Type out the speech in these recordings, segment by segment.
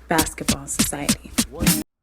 Basketball Society.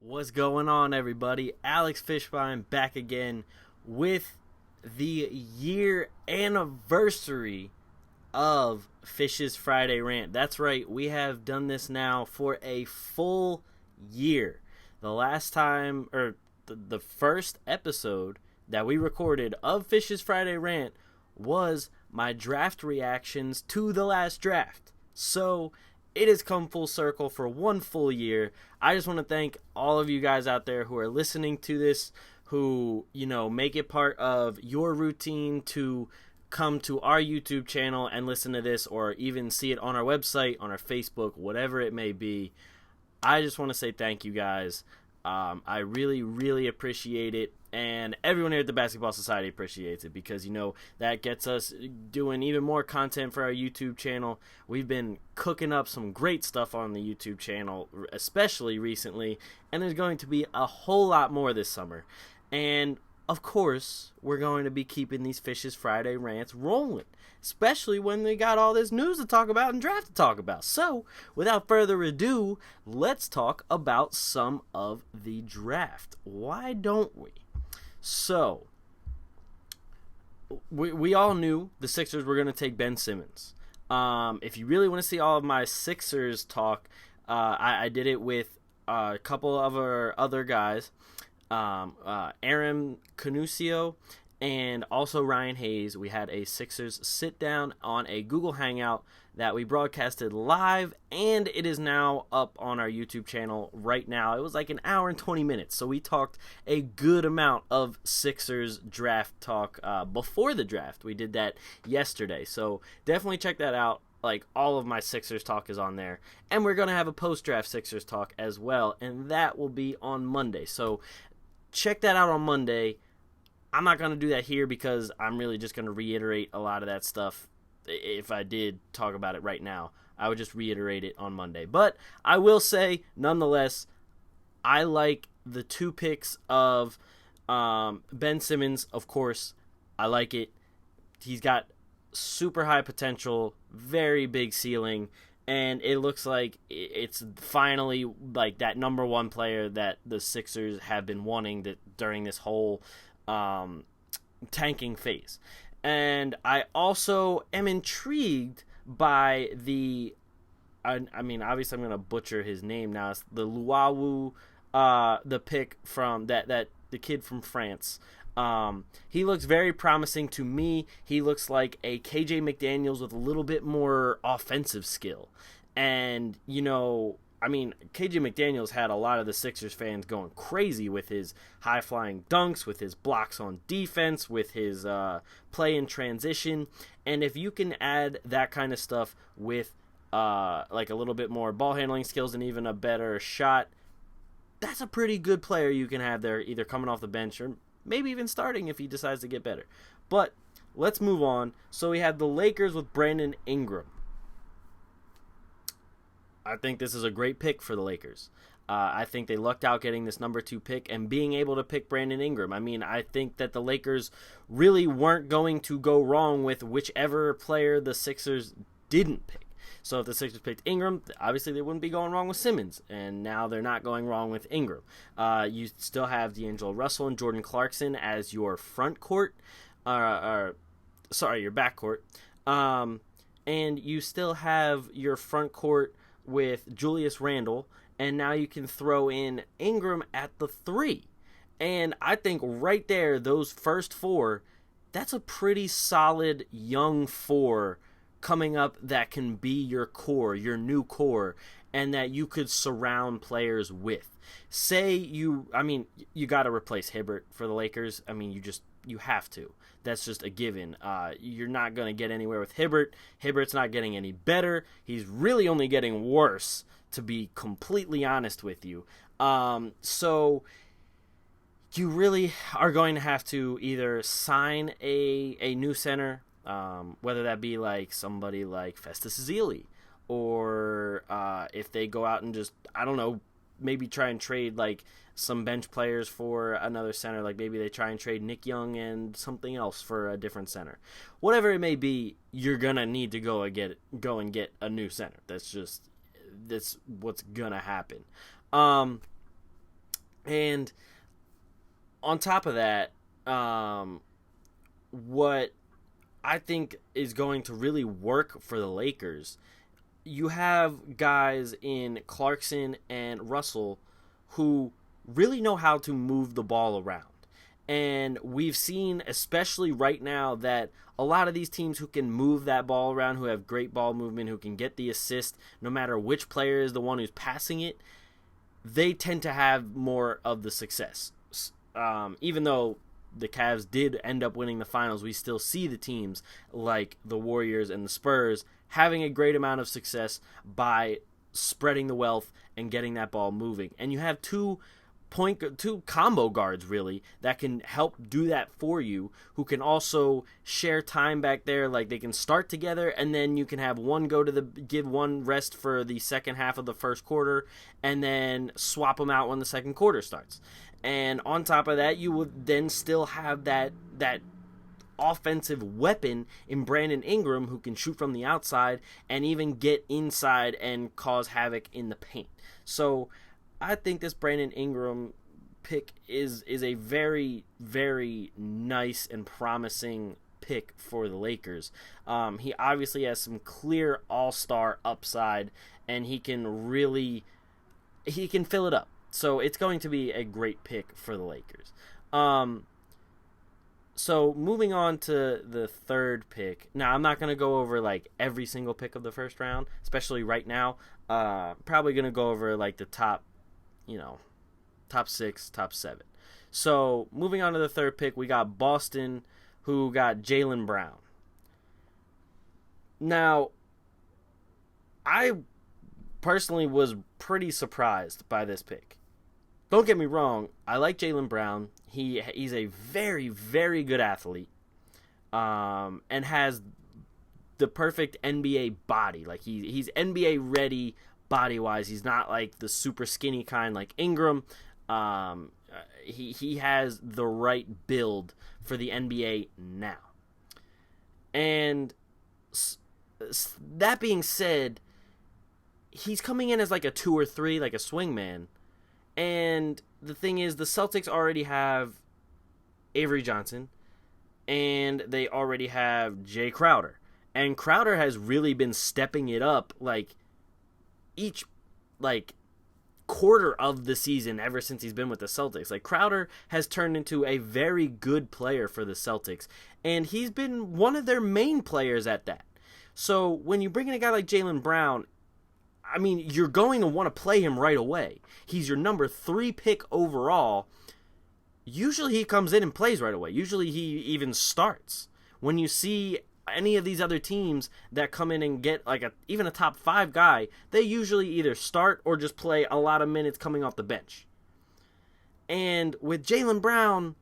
What's going on, everybody? Alex Fischbein back again with the year anniversary of Fisch's Friday Rant. That's right, we have done this now for a full year. The last time, or the first episode that we recorded of Fisch's Friday Rant was my draft reactions to the last draft. So it has come full circle for one full year. I just want to thank all of you guys out there who are listening to this, who, make it part of your routine to come to our YouTube channel and listen to this, or even see it on our website, on our Facebook, whatever it may be. I just want to say thank you guys. I really, really appreciate it. And everyone here at the Basketball Society appreciates it because, that gets us doing even more content for our YouTube channel. We've been cooking up some great stuff on the YouTube channel, especially recently, and there's going to be a whole lot more this summer. And, of course, we're going to be keeping these Fisch's Friday Rants rolling, especially when they got all this news to talk about and draft to talk about. So, without further ado, let's talk about some of the draft. Why don't we? So, we all knew the Sixers were going to take Ben Simmons. If you really want to see all of my Sixers talk, I did it with a couple of our other guys, Aaron Canucio and also Ryan Hayes. We had a Sixers sit down on a Google Hangout that we broadcasted live, and it is now up on our YouTube channel right now. It was like an hour and 20 minutes, so we talked a good amount of Sixers draft talk before the draft. We did that yesterday, so definitely check that out. Like, all of my Sixers talk is on there, and we're going to have a post-draft Sixers talk as well, and that will be on Monday. So check that out on Monday. I'm not going to do that here because I'm really just going to reiterate a lot of that stuff. If I did talk about it right now, I would just reiterate it on Monday. But I will say, nonetheless, I like the two picks of Ben Simmons, of course. I like it. He's got super high potential, very big ceiling, and it looks like it's finally like that number one player that the Sixers have been wanting during this whole tanking phase. And I also am intrigued by the, I mean, obviously I'm going to butcher his name now. It's the Luawu, the pick from that the kid from France. He looks very promising to me. He looks like a KJ McDaniels with a little bit more offensive skill. And, KJ McDaniels had a lot of the Sixers fans going crazy with his high-flying dunks, with his blocks on defense, with his play in transition. And if you can add that kind of stuff with like a little bit more ball handling skills and even a better shot, that's a pretty good player you can have there, either coming off the bench or maybe even starting if he decides to get better. But let's move on. So we have the Lakers with Brandon Ingram. I think this is a great pick for the Lakers. I think they lucked out getting this number 2 pick and being able to pick Brandon Ingram. I mean, I think that the Lakers really weren't going to go wrong with whichever player the Sixers didn't pick. So if the Sixers picked Ingram, obviously they wouldn't be going wrong with Simmons, and now they're not going wrong with Ingram. You still have D'Angelo Russell and Jordan Clarkson as your front court, your back court, and you still have your front court with Julius Randle, and now you can throw in Ingram at the 3. And I think right there, those first 4, that's a pretty solid young 4 coming up that can be your core, your new core, and that you could surround players with. Say you got to replace Hibbert for the Lakers. I mean, you have to. That's just a given. You're not going to get anywhere with Hibbert. Hibbert's not getting any better. He's really only getting worse, to be completely honest with you. So you really are going to have to either sign a new center, whether that be like somebody like Festus Ezeli, or if they go out and just, maybe try and trade like some bench players for another center. Like maybe they try and trade Nick Young and something else for a different center. Whatever it may be, you're gonna need to go and get a new center. That's what's gonna happen. And on top of that, what I think is going to really work for the Lakers, you have guys in Clarkson and Russell who really know how to move the ball around. And we've seen, especially right now, that a lot of these teams who can move that ball around, who have great ball movement, who can get the assist, no matter which player is the one who's passing it, they tend to have more of the success. Even though the Cavs did end up winning the finals, we still see the teams like the Warriors and the Spurs having a great amount of success by spreading the wealth and getting that ball moving. And you have two combo guards really that can help do that for you, who can also share time back there. Like they can start together, and then you can have one give one rest for the second half of the first quarter, and then swap them out when the second quarter starts. And on top of that, you would then still have that offensive weapon in Brandon Ingram, who can shoot from the outside and even get inside and cause havoc in the paint. So I think this Brandon Ingram pick is a very, very nice and promising pick for the Lakers. He obviously has some clear all-star upside, and he can fill it up. So it's going to be a great pick for the Lakers. So moving on to the third pick. Now, I'm not going to go over like every single pick of the first round, especially right now. Probably going to go over like the top 6, top 7. So moving on to the third pick, we got Boston, who got Jaylen Brown. Now, I personally was pretty surprised by this pick. Don't get me wrong, I like Jaylen Brown. He's a very, very good athlete, and has the perfect NBA body. Like he's NBA ready body wise. He's not like the super skinny kind like Ingram. He has the right build for the NBA now. And that being said, he's coming in as like a 2 or 3, like a swingman. And the thing is, the Celtics already have Avery Johnson, and they already have Jay Crowder. And Crowder has really been stepping it up like each quarter of the season ever since he's been with the Celtics. Like Crowder has turned into a very good player for the Celtics, and he's been one of their main players at that. So when you bring in a guy like Jaylen Brown, I mean, you're going to want to play him right away. He's your number 3 pick overall. Usually he comes in and plays right away. Usually he even starts. When you see any of these other teams that come in and get like even a top 5 guy, they usually either start or just play a lot of minutes coming off the bench. And with Jaylen Brown,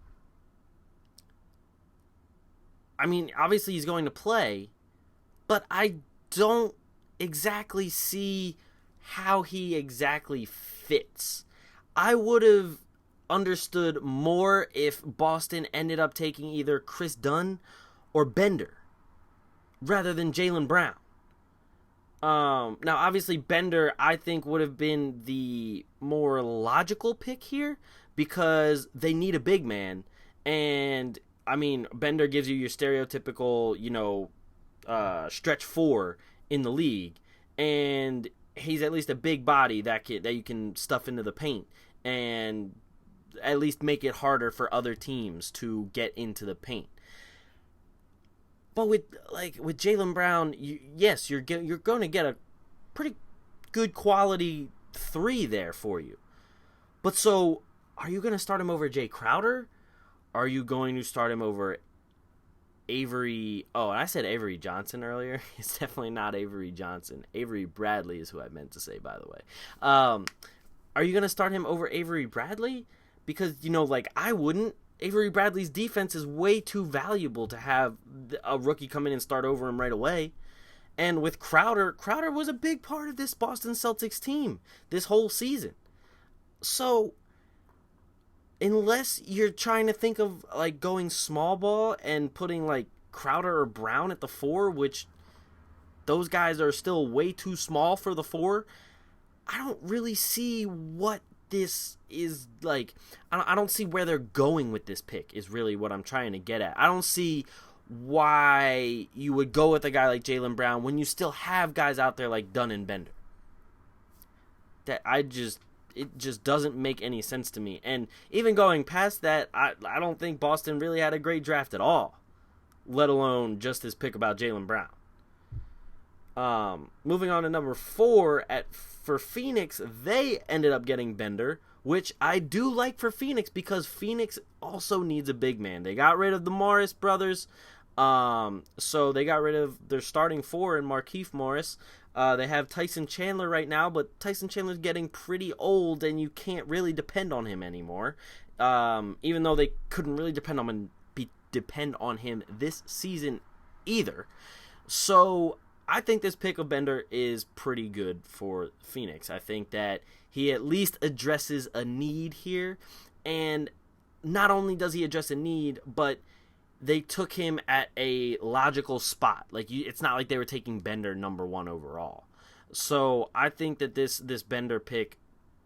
I mean, obviously he's going to play, but I don't exactly see how he exactly fits. I would have understood more if Boston ended up taking either Chris Dunn or Bender rather than Jaylen Brown. Now, obviously, Bender, I think, would have been the more logical pick here because they need a big man. And, I mean, Bender gives you your stereotypical, stretch 4 in the league, and he's at least a big body that you can stuff into the paint and at least make it harder for other teams to get into the paint. But with Jaylen Brown, you're going to get a pretty good quality 3 there for you. But so, are you going to start him over Jay Crowder? Are you going to start him over Avery? Oh, and I said Avery Johnson earlier. It's definitely not Avery Johnson. Avery Bradley is who I meant to say, by the way. Are you going to start him over Avery Bradley? Because, I wouldn't. Avery Bradley's defense is way too valuable to have a rookie come in and start over him right away. And with Crowder was a big part of this Boston Celtics team this whole season. So, unless you're trying to think of like going small ball and putting like Crowder or Brown at the 4, which those guys are still way too small for the 4, I don't really see what this is like. I don't see where they're going with this pick is really what I'm trying to get at. I don't see why you would go with a guy like Jaylen Brown when you still have guys out there like Dunn and Bender. It just doesn't make any sense to me. And even going past that, I don't think Boston really had a great draft at all, let alone just this pick about Jaylen Brown. Moving on to number 4 for Phoenix, they ended up getting Bender, which I do like for Phoenix because Phoenix also needs a big man. They got rid of the Morris brothers, so they got rid of their starting 4 in Markieff Morris. They have Tyson Chandler right now, but Tyson Chandler's getting pretty old, and you can't really depend on him anymore. Even though they couldn't really depend on him this season either. So I think this pick of Bender is pretty good for Phoenix. I think that he at least addresses a need here, and not only does he address a need, but they took him at a logical spot. Like it's not like they were taking Bender number 1 overall. So I think that this Bender pick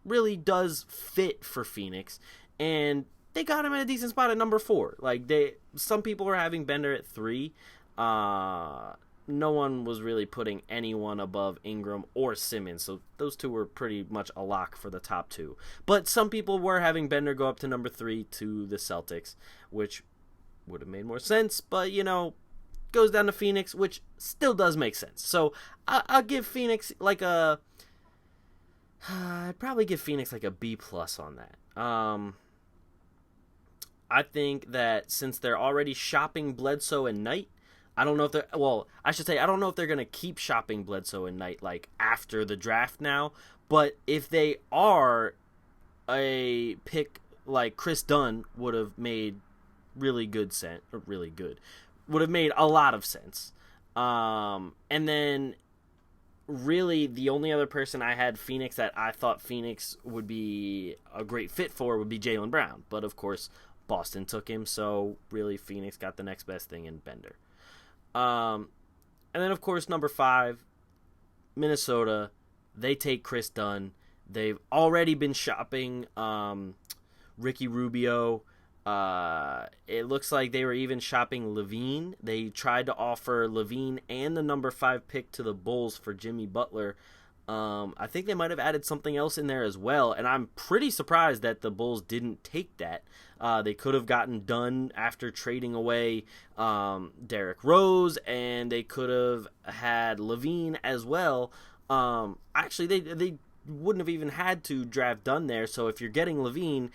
really does fit for Phoenix, and they got him at a decent spot at number 4. Like some people were having Bender at 3. No one was really putting anyone above Ingram or Simmons, so those two were pretty much a lock for the top 2. But some people were having Bender go up to number 3 to the Celtics, which would have made more sense, but, goes down to Phoenix, which still does make sense. So I'll give Phoenix like I'd probably give Phoenix like a B+ on that. I think that since they're already shopping Bledsoe and Knight, I don't know if I don't know if they're going to keep shopping Bledsoe and Knight like after the draft now, but if they are, a pick like Chris Dunn would have made would have made a lot of sense. And then really the only other person I had Phoenix that I thought Phoenix would be a great fit for would be Jaylen Brown, but of course Boston took him, so really Phoenix got the next best thing in Bender. And then, of course, number 5, Minnesota. They take Chris Dunn. They've already been shopping Ricky Rubio. It looks like they were even shopping Levine. They tried to offer Levine and the number 5 pick to the Bulls for Jimmy Butler. I think they might have added something else in there as well, and I'm pretty surprised that the Bulls didn't take that. They could have gotten Dunn after trading away Derrick Rose, and they could have had Levine as well. Actually, they wouldn't have even had to draft Dunn there, so if you're getting Levine,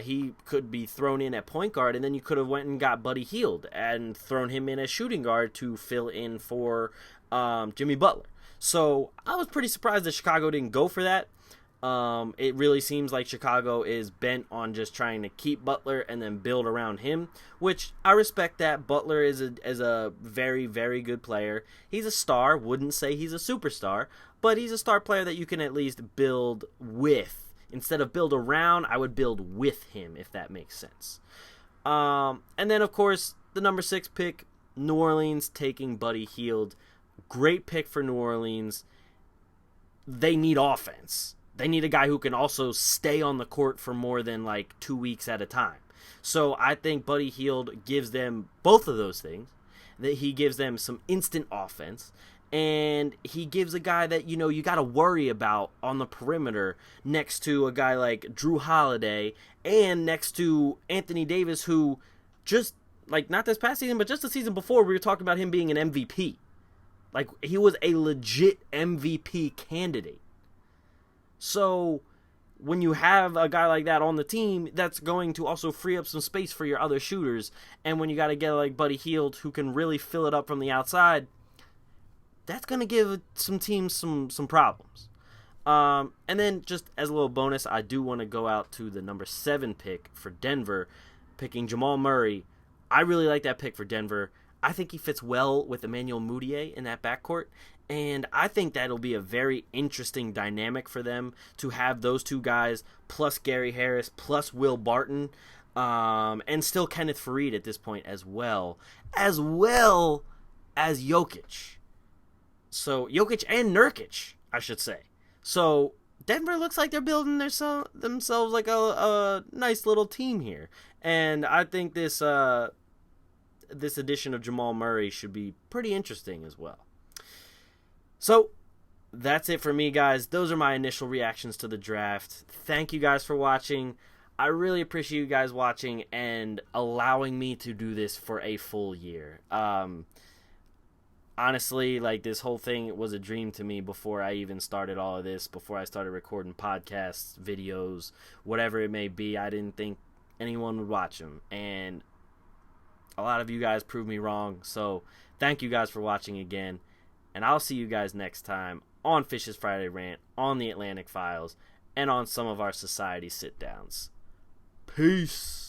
he could be thrown in at point guard, and then you could have went and got Buddy Hield and thrown him in as shooting guard to fill in for Jimmy Butler. So I was pretty surprised that Chicago didn't go for that. It really seems like Chicago is bent on just trying to keep Butler and then build around him, which I respect that. Butler is a very, very good player. He's a star. Wouldn't say he's a superstar, but he's a star player that you can at least build with. Instead of build around, I would build with him, if that makes sense. And then, of course, the number 6 pick, New Orleans taking Buddy Hield. Great pick for New Orleans. They need offense. They need a guy who can also stay on the court for more than like 2 weeks at a time. So I think Buddy Hield gives them both of those things. That he gives them some instant offense, and he gives a guy that you got to worry about on the perimeter next to a guy like Drew Holiday and next to Anthony Davis, who just like not this past season, but just the season before we were talking about him being an MVP. Like, he was a legit MVP candidate. So, when you have a guy like that on the team, that's going to also free up some space for your other shooters. And when you got to get like Buddy Hield, who can really fill it up from the outside, that's going to give some teams some problems. And then, just as a little bonus, I do want to go out to the number 7 pick for Denver, picking Jamal Murray. I really like that pick for Denver. I think he fits well with Emmanuel Mudiay in that backcourt. And I think that'll be a very interesting dynamic for them to have those two guys plus Gary Harris plus Will Barton, and still Kenneth Faried at this point as well as Jokic. So Jokic and Nurkic, I should say. So Denver looks like they're building themselves like a nice little team here, and I think this edition of Jamal Murray should be pretty interesting as well. So that's it for me, guys. Those are my initial reactions to the draft. Thank you guys for watching. I really appreciate you guys watching and allowing me to do this for a full year. Honestly, like, this whole thing was a dream to me before I even started all of this, before I started recording podcasts, videos, whatever it may be. I didn't think anyone would watch them, and a lot of you guys proved me wrong, so thank you guys for watching again, and I'll see you guys next time on Fisch's Friday Rant, on the Atlantic Files, and on some of our society sit-downs. Peace!